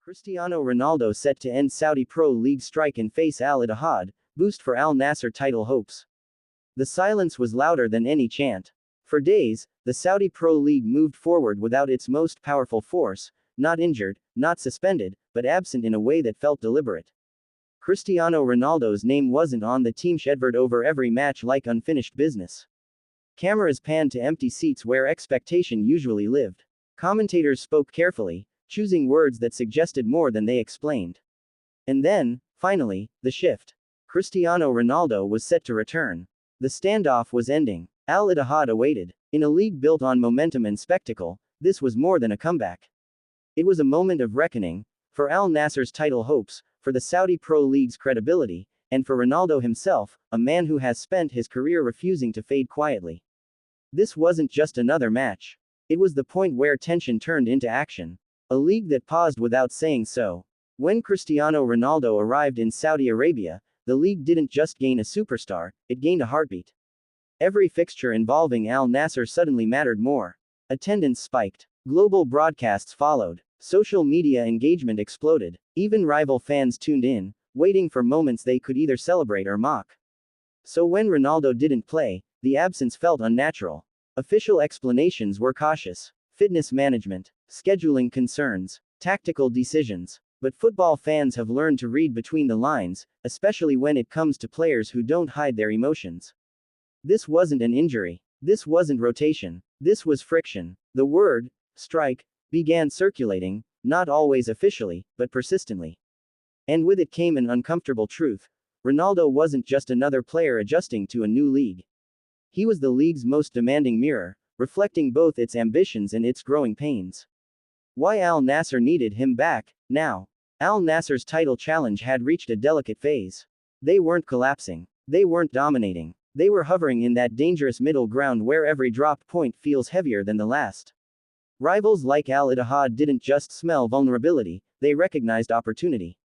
Cristiano Ronaldo set to end Saudi Pro League strike and face Al-Ittihad, boost for Al-Nassr title hopes. The silence was louder than any chant. For days, the Saudi Pro League moved forward without its most powerful force, not injured, not suspended, but absent in a way that felt deliberate. Cristiano Ronaldo's name wasn't on the team sheet over every match like unfinished business. Cameras panned to empty seats where expectation usually lived. Commentators spoke carefully, choosing words that suggested more than they explained. And then, finally, the shift. Cristiano Ronaldo was set to return. The standoff was ending. Al-Ittihad awaited. In a league built on momentum and spectacle, this was more than a comeback. It was a moment of reckoning, for Al-Nassr's title hopes, for the Saudi Pro League's credibility, and for Ronaldo himself, a man who has spent his career refusing to fade quietly. This wasn't just another match. It was the point where tension turned into action. A league that paused without saying so. When Cristiano Ronaldo arrived in Saudi Arabia, the league didn't just gain a superstar, it gained a heartbeat. Every fixture involving Al-Nassr suddenly mattered more. Attendance spiked. Global broadcasts followed. Social media engagement exploded. Even rival fans tuned in, waiting for moments they could either celebrate or mock. So when Ronaldo didn't play, the absence felt unnatural. Official explanations were cautious. Fitness management, scheduling concerns, tactical decisions. But football fans have learned to read between the lines, especially when it comes to players who don't hide their emotions. This wasn't an injury. This wasn't rotation. This was friction. The word, strike, began circulating, not always officially, but persistently. And with it came an uncomfortable truth. Ronaldo wasn't just another player adjusting to a new league. He was the league's most demanding mirror, reflecting both its ambitions and its growing pains. Why Al-Nassr needed him back, now. Al-Nassr's title challenge had reached a delicate phase. They weren't collapsing. They weren't dominating. They were hovering in that dangerous middle ground where every dropped point feels heavier than the last. Rivals like Al-Ittihad didn't just smell vulnerability, they recognized opportunity.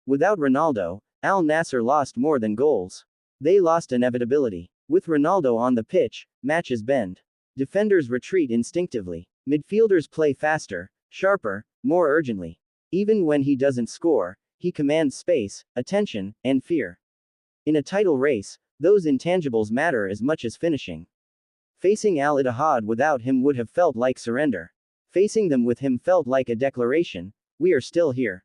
Without Ronaldo, Al-Nassr lost more than goals. They lost inevitability. With Ronaldo on the pitch, matches bend. Defenders retreat instinctively. Midfielders play faster, sharper, more urgently. Even when he doesn't score, he commands space, attention, and fear. In a title race, those intangibles matter as much as finishing. Facing Al-Ittihad without him would have felt like surrender. Facing them with him felt like a declaration: we are still here.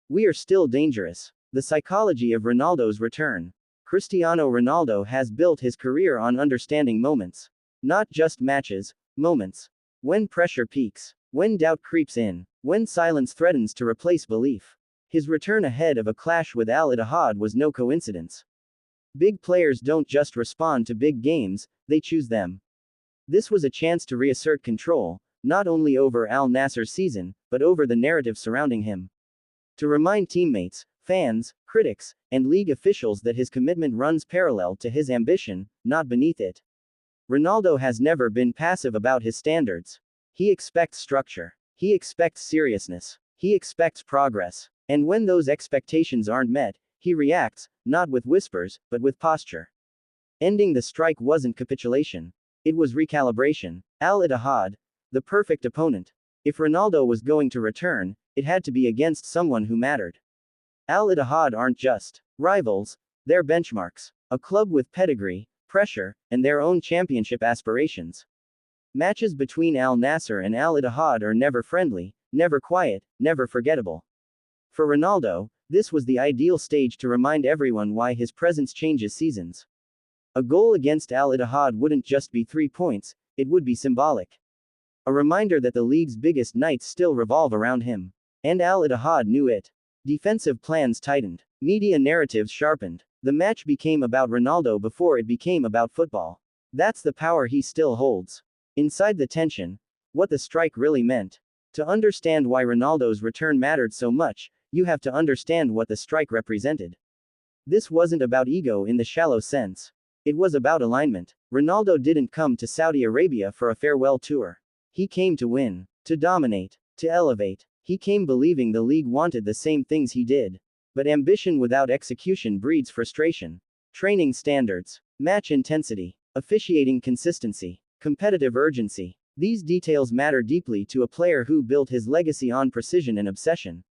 We are still dangerous. The psychology of Ronaldo's return. Cristiano Ronaldo has built his career on understanding moments. Not just matches, moments. When pressure peaks. When doubt creeps in. When silence threatens to replace belief. His return ahead of a clash with Al-Ittihad was no coincidence. Big players don't just respond to big games, they choose them. This was a chance to reassert control, not only over Al-Nassr's season, but over the narrative surrounding him. To remind teammates, fans, critics, and league officials that his commitment runs parallel to his ambition, not beneath it. Ronaldo has never been passive about his standards. He expects structure. He expects seriousness. He expects progress. And when those expectations aren't met, he reacts, not with whispers, but with posture. Ending the strike wasn't capitulation. It was recalibration. Al-Ittihad, the perfect opponent. If Ronaldo was going to return, it had to be against someone who mattered. Al-Ittihad aren't just rivals, they're benchmarks. A club with pedigree, pressure, and their own championship aspirations. Matches between Al-Nassr and Al-Ittihad are never friendly, never quiet, never forgettable. For Ronaldo, this was the ideal stage to remind everyone why his presence changes seasons. A goal against Al-Ittihad wouldn't just be 3 points, it would be symbolic. A reminder that the league's biggest nights still revolve around him. And Al-Ittihad knew it. Defensive plans tightened. Media narratives sharpened. The match became about Ronaldo before it became about football. That's the power he still holds. Inside the tension, what the strike really meant. To understand why Ronaldo's return mattered so much, you have to understand what the strike represented. This wasn't about ego in the shallow sense. It was about alignment. Ronaldo didn't come to Saudi Arabia for a farewell tour. He came to win, to dominate, to elevate. He came believing the league wanted the same things he did. But ambition without execution breeds frustration. Training standards, match intensity, officiating consistency, competitive urgency. These details matter deeply to a player who built his legacy on precision and obsession.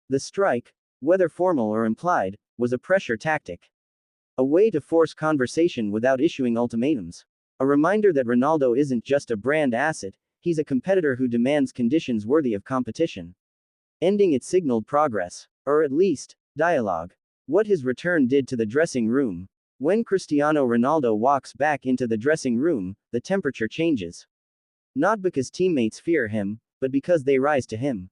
The strike, whether formal or implied, was a pressure tactic. A way to force conversation without issuing ultimatums. A reminder that Ronaldo isn't just a brand asset, he's a competitor who demands conditions worthy of competition. Ending it signaled progress, or at least, dialogue. What his return did to the dressing room. When Cristiano Ronaldo walks back into the dressing room, the temperature changes. Not because teammates fear him, but because they rise to him.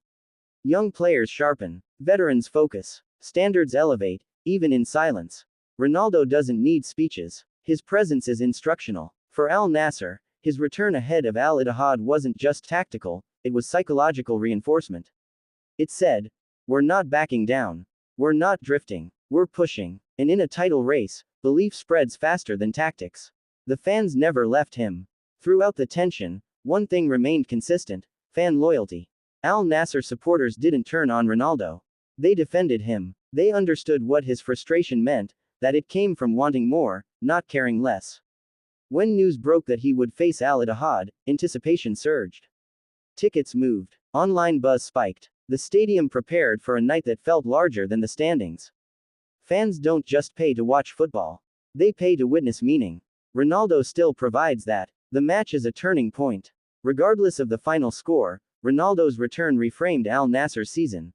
Young players sharpen, veterans focus, standards elevate, even in silence. Ronaldo doesn't need speeches. His presence is instructional. For Al-Nassr, his return ahead of Al-Ittihad wasn't just tactical, it was psychological reinforcement. It said, "We're not backing down. We're not drifting. We're pushing." And in a title race, belief spreads faster than tactics. The fans never left him. Throughout the tension, one thing remained consistent: fan loyalty. Al-Nassr supporters didn't turn on Ronaldo. They defended him. They understood what his frustration meant, that it came from wanting more, not caring less. When news broke that he would face Al-Ittihad, anticipation surged. Tickets moved. Online buzz spiked. The stadium prepared for a night that felt larger than the standings. Fans don't just pay to watch football. They pay to witness meaning. Ronaldo still provides that. The match is a turning point. Regardless of the final score, Ronaldo's return reframed Al-Nassr's season.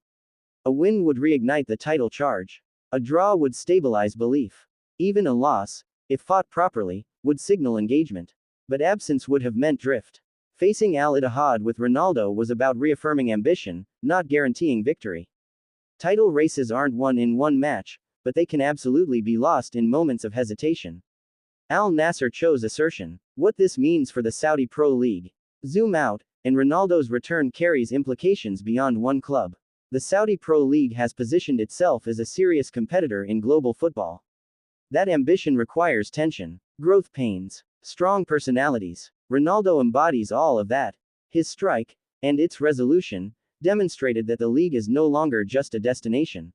A win would reignite the title charge. A draw would stabilize belief. Even a loss, if fought properly, would signal engagement. But absence would have meant drift. Facing Al-Ittihad with Ronaldo was about reaffirming ambition, not guaranteeing victory. Title races aren't won in one match, but they can absolutely be lost in moments of hesitation. Al-Nassr chose assertion. What this means for the Saudi Pro League. Zoom out, and Ronaldo's return carries implications beyond one club. The Saudi Pro League has positioned itself as a serious competitor in global football. That ambition requires tension, growth pains, strong personalities. Ronaldo embodies all of that. His strike, and its resolution, demonstrated that the league is no longer just a destination.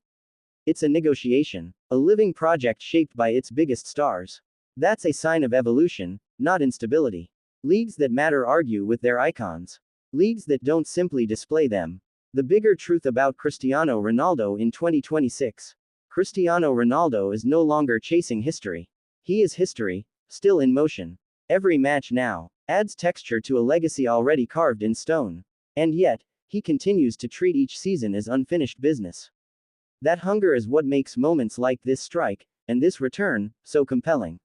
It's a negotiation, a living project shaped by its biggest stars. That's a sign of evolution, not instability. Leagues that matter argue with their icons. Leagues that don't simply display them. The bigger truth about Cristiano Ronaldo in 2026. Cristiano Ronaldo is no longer chasing history. He is history, still in motion. Every match now adds texture to a legacy already carved in stone. And yet, he continues to treat each season as unfinished business. That hunger is what makes moments like this strike, and this return, so compelling.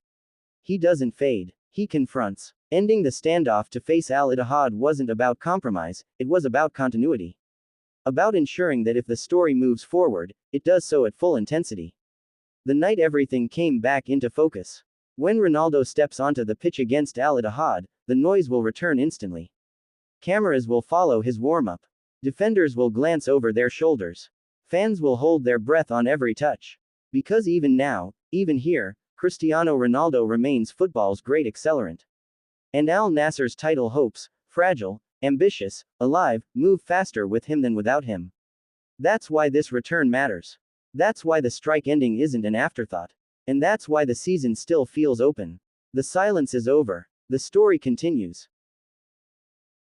He doesn't fade. He confronts. Ending the standoff to face Al-Ittihad wasn't about compromise, it was about continuity. About ensuring that if the story moves forward, it does so at full intensity. The night everything came back into focus. When Ronaldo steps onto the pitch against Al-Ittihad, the noise will return instantly. Cameras will follow his warm-up. Defenders will glance over their shoulders. Fans will hold their breath on every touch. Because even now, even here, Cristiano Ronaldo remains football's great accelerant. And Al-Nassr's title hopes, fragile, ambitious, alive, move faster with him than without him. That's why this return matters. That's why the strike ending isn't an afterthought. And that's why the season still feels open. The silence is over. The story continues.